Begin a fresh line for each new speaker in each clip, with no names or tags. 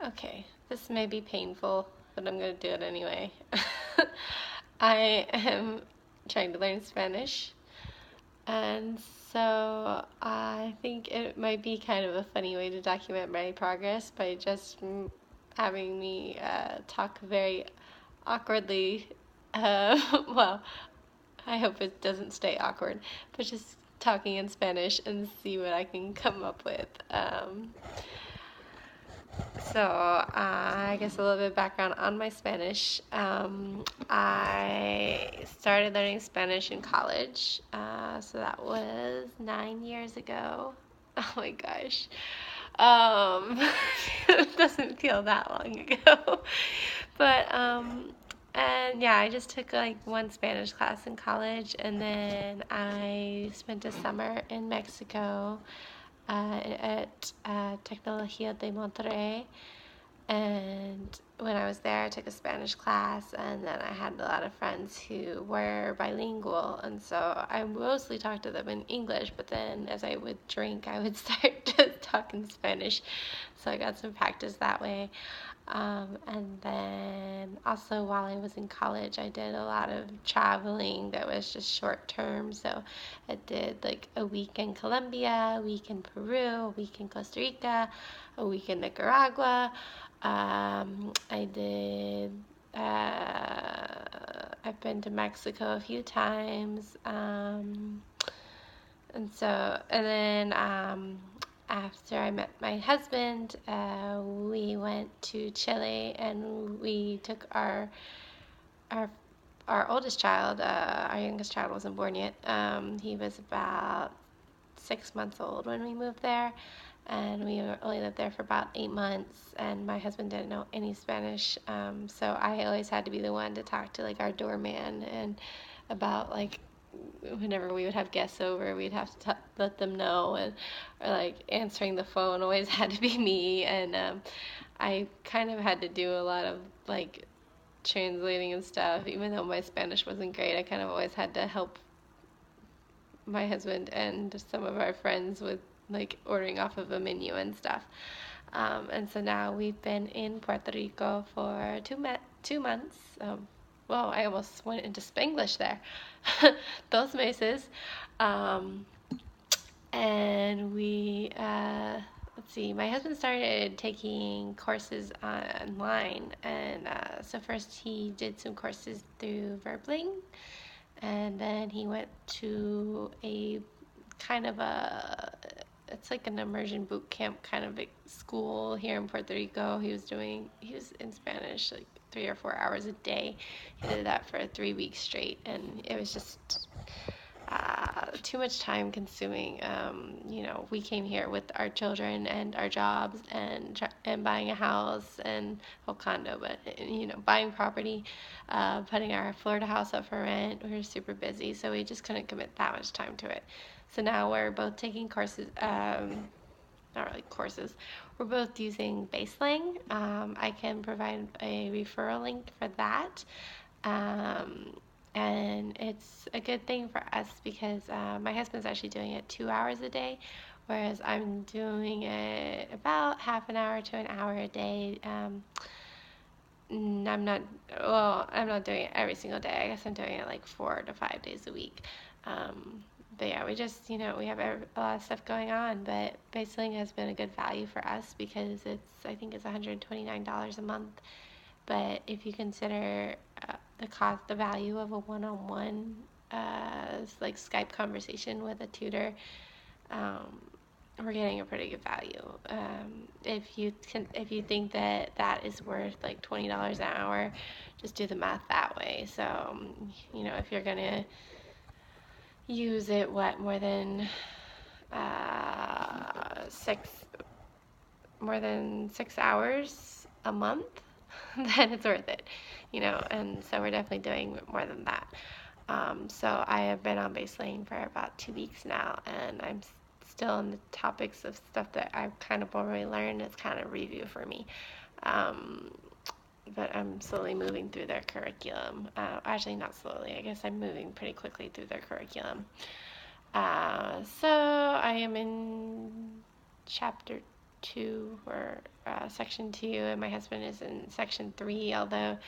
Okay, this may be painful, but I'm going to do it anyway. I am trying to learn Spanish, and so I think it might be kind of a funny way to document my progress by just having me talk very awkwardly. Well, I hope it doesn't stay awkward, but just talking in Spanish and see what I can come up with. I guess a little bit of background on my Spanish. I started learning Spanish in college, so that was 9 years ago. Oh my gosh. Um, it doesn't feel that long ago. But, and yeah, I just took like one Spanish class in college, and then I spent a summer in Mexico at Tecnología de Monterrey. And when I was there, I took a Spanish class, and then I had a lot of friends who were bilingual, and so I mostly talked to them in English, but then as I would drink, I would start to talk in Spanish, so I got some practice that way. And then also while I was in college, I did a lot of traveling that was just short term. So I did like a week in Colombia, a week in Peru, a week in Costa Rica, a week in Nicaragua. I did. I've been to Mexico a few times, and then after I met my husband, we went to Chile, and we took our our oldest child. Our youngest child wasn't born yet. He was about 6 months old when we moved there, and we only lived there for about 8 months, and my husband didn't know any Spanish, so I always had to be the one to talk to like our doorman and about like whenever we would have guests over, we'd have to let them know, and or like answering the phone always had to be me, and I kind of had to do a lot of like translating and stuff, even though my Spanish wasn't great. I kind of always had to help my husband and some of our friends with like ordering off of a menu and stuff. And so now we've been in Puerto Rico for 2 months. Well, I almost went into Spanglish there. Dos meses. Um, and let's see, my husband started taking courses online. And so first he did some courses through Verbling, and then he went to a kind of a it's like an immersion boot camp kind of a school here in Puerto Rico. He was in Spanish like 3 or 4 hours a day. He did that for 3 weeks straight, and it was just too much time consuming. We came here with our children and our jobs and buying a house and whole condo, but buying property, putting our Florida house up for rent. We were super busy, so we just couldn't commit that much time to it. So now we're both taking courses. Not really courses. We're both using Baselang. I can provide a referral link for that. Um, and it's a good thing for us because my husband's actually doing it 2 hours a day, whereas I'm doing it about half an hour to an hour a day. I'm not, well, I'm not doing it every single day. I guess I'm doing it like 4 to 5 days a week. But yeah, we just, we have a lot of stuff going on, but Baseling has been a good value for us because I think it's $129 a month. But if you consider the value of a one-on-one, like Skype conversation with a tutor, we're getting a pretty good value. If you think that is worth like $20 an hour, just do the math that way. So, if you're gonna use it, six more than 6 hours a month, then it's worth it, and so we're definitely doing more than that. So I have been on Baseline for about 2 weeks now, and I'm still on the topics of stuff that I've kind of already learned. It's kind of review for me. But I'm slowly moving through their curriculum. Actually, not slowly. I guess I'm moving pretty quickly through their curriculum. So I am in chapter 2 or section 2, and my husband is in section 3, although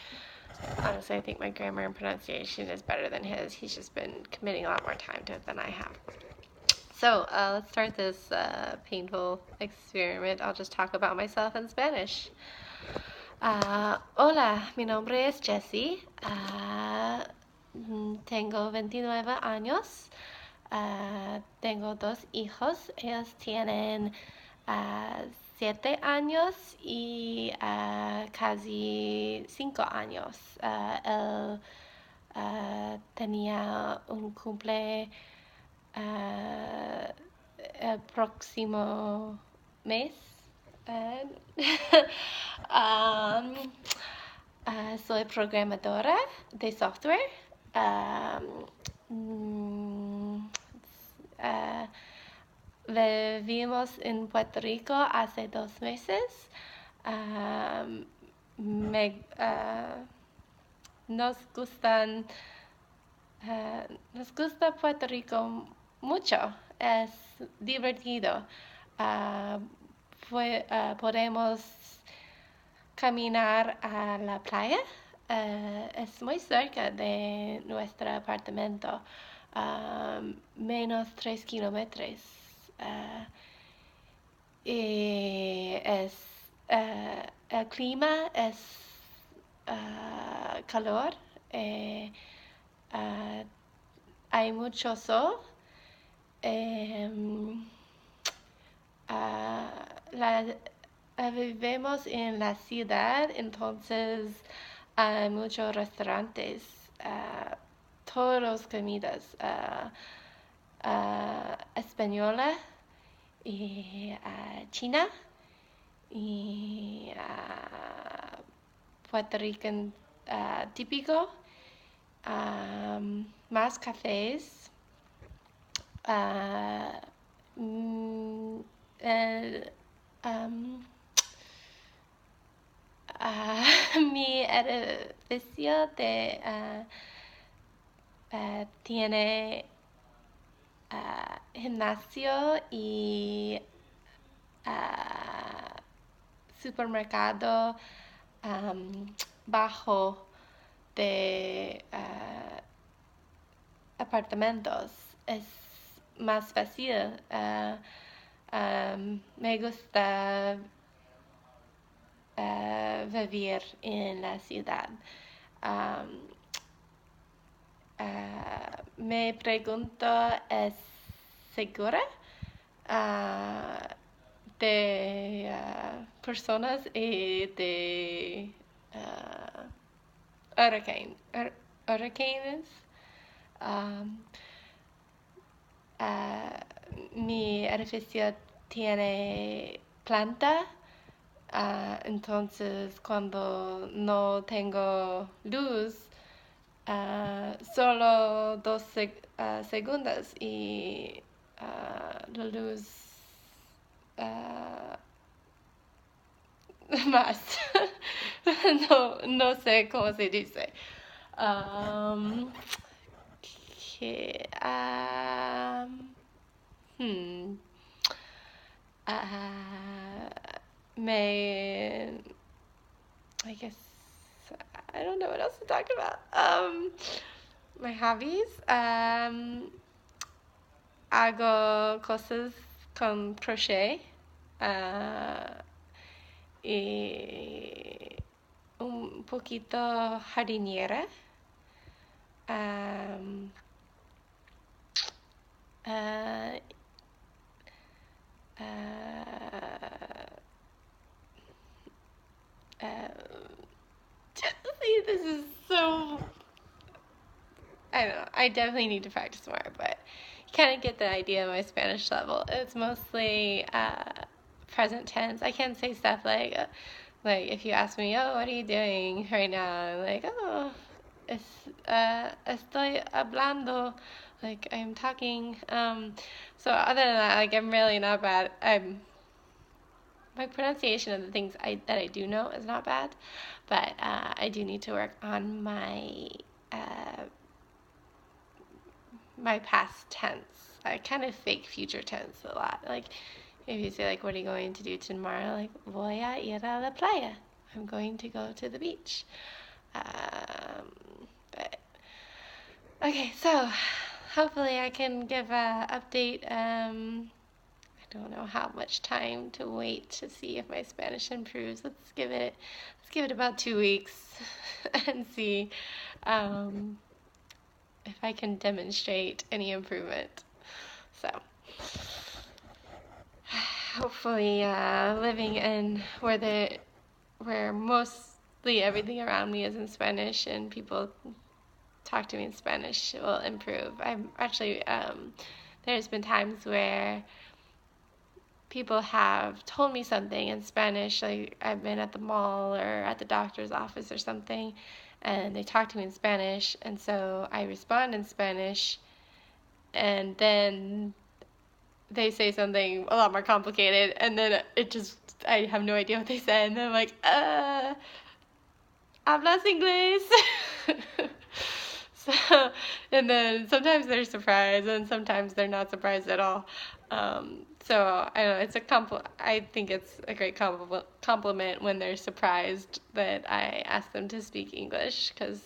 honestly I think my grammar and pronunciation is better than his. He's just been committing a lot more time to it than I have. So let's start this painful experiment. I'll just talk about myself in Spanish. Hola, mi nombre es Jessie. Tengo 29 años. Tengo 2 hijos. Ellos tienen 7 años y casi 5 años. Él tenía un cumple el próximo mes. Soy programadora de software. Vivimos en Puerto Rico hace 2 meses. Nos gusta Puerto Rico mucho. Es divertido. Podemos caminar a la playa. Es muy cerca de nuestro apartamento, menos 3 kilómetros. Y el clima es calor. Hay mucho sol. Vivimos en la ciudad, entonces hay muchos restaurantes, todas comidas española y china y Puerto Rican típico, más cafés. Mi edificio tiene gimnasio y supermercado bajo de apartamentos. Es más fácil. Me gusta vivir en la ciudad. Me pregunto, ¿es segura de personas y de hurricanes? Mi edificio tiene planta, entonces cuando no tengo luz, solo 2 segundos y la luz más. No sé cómo se dice. I guess I don't know what else to talk about. My hobbies. Hago cosas con crochet y un poquito jardinera. This is so, I don't know, I definitely need to practice more, but you kind of get the idea of my Spanish level. It's mostly present tense. I can't say stuff like if you ask me, oh, what are you doing right now? I'm like, oh, estoy hablando, like I'm talking. So other than that, like I'm really not bad. My pronunciation of the things that I do know is not bad, but I do need to work on my my past tense. I kind of fake future tense a lot. Like, if you say, like, what are you going to do tomorrow? Like, voy a ir a la playa. I'm going to go to the beach. But okay, so hopefully I can give a update. I don't know how much time to wait to see if my Spanish improves. Let's give it about 2 weeks and see if I can demonstrate any improvement. So hopefully, living in where mostly everything around me is in Spanish and people talk to me in Spanish will improve. I'm actually there's been times where people have told me something in Spanish, like I've been at the mall or at the doctor's office or something, and they talk to me in Spanish, and so I respond in Spanish, and then they say something a lot more complicated, and then I have no idea what they said, and then I'm like, hablas inglés? So, and then sometimes they're surprised, and sometimes they're not surprised at all. So I don't know, I think it's a great compliment when they're surprised that I ask them to speak English, because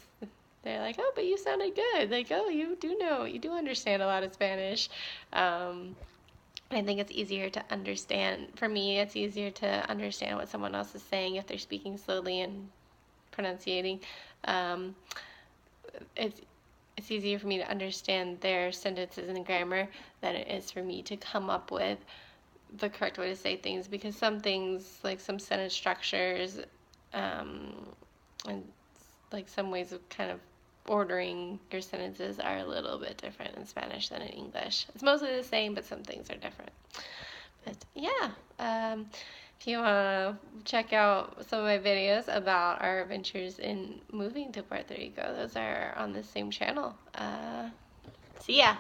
they're like, oh, but you sounded good. Like, oh, you do understand a lot of Spanish. I think it's easier to understand. For me, it's easier to understand what someone else is saying if they're speaking slowly and pronunciating. It's easier for me to understand their sentences and grammar than it is for me to come up with the correct way to say things, because some things, like some sentence structures, and like some ways of kind of ordering your sentences are a little bit different in Spanish than in English. It's mostly the same, but some things are different. But yeah, if you want to check out some of my videos about our adventures in moving to Puerto Rico, those are on the same channel. See ya!